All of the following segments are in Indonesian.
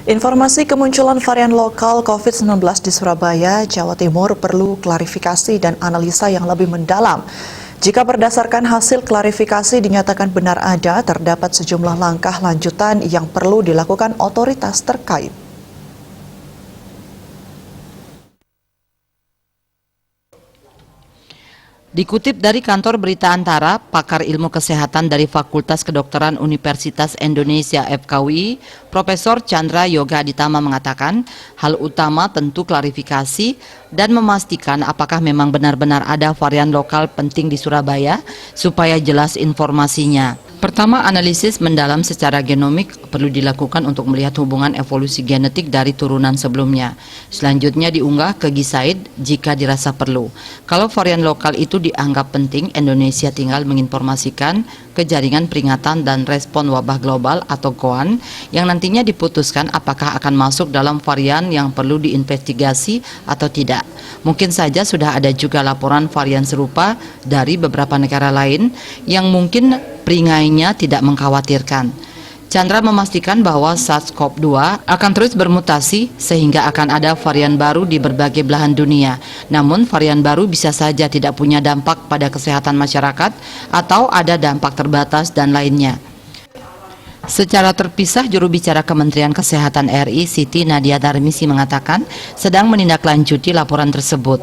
Informasi kemunculan varian lokal COVID-19 di Surabaya, Jawa Timur perlu klarifikasi dan analisa yang lebih mendalam. Jika berdasarkan hasil klarifikasi dinyatakan benar ada, terdapat sejumlah langkah lanjutan yang perlu dilakukan otoritas terkait. Dikutip dari kantor berita Antara, pakar ilmu kesehatan dari Fakultas Kedokteran Universitas Indonesia FKUI, Profesor Chandra Yoga Aditama mengatakan, hal utama tentu klarifikasi dan memastikan apakah memang benar-benar ada varian lokal penting di Surabaya supaya jelas informasinya. Pertama, analisis mendalam secara genomik perlu dilakukan untuk melihat hubungan evolusi genetik dari turunan sebelumnya. Selanjutnya diunggah ke Gisaid jika dirasa perlu. Kalau varian lokal itu dianggap penting, Indonesia tinggal menginformasikan ke jaringan peringatan dan respon wabah global atau GOAN yang nantinya diputuskan apakah akan masuk dalam varian yang perlu diinvestigasi atau tidak. Mungkin saja sudah ada juga laporan varian serupa dari beberapa negara lain yang mungkin peringainya tidak mengkhawatirkan. Chandra memastikan bahwa SARS-CoV-2 akan terus bermutasi sehingga akan ada varian baru di berbagai belahan dunia. Namun varian baru bisa saja tidak punya dampak pada kesehatan masyarakat atau ada dampak terbatas dan lainnya. Secara terpisah, juru bicara Kementerian Kesehatan RI Siti Nadia Tarmizi mengatakan sedang menindaklanjuti laporan tersebut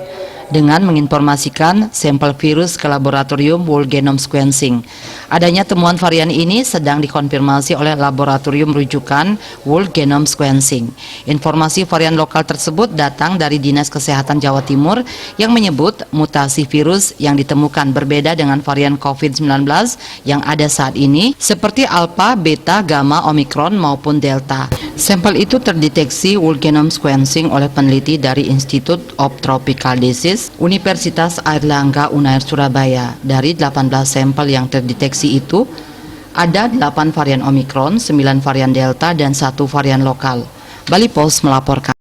dengan menginformasikan sampel virus ke laboratorium whole genome sequencing. Adanya temuan varian ini sedang dikonfirmasi oleh laboratorium rujukan whole genome sequencing. Informasi varian lokal tersebut datang dari Dinas Kesehatan Jawa Timur yang menyebut mutasi virus yang ditemukan berbeda dengan varian COVID-19 yang ada saat ini seperti Alpha, Beta, Gamma, Omicron maupun Delta. Sampel itu terdeteksi whole genome sequencing oleh peneliti dari Institute of Tropical Disease Universitas Airlangga Unair Surabaya. Dari 18 sampel yang terdeteksi itu, ada 8 varian Omicron, 9 varian Delta, dan 1 varian lokal. Bali Post melaporkan.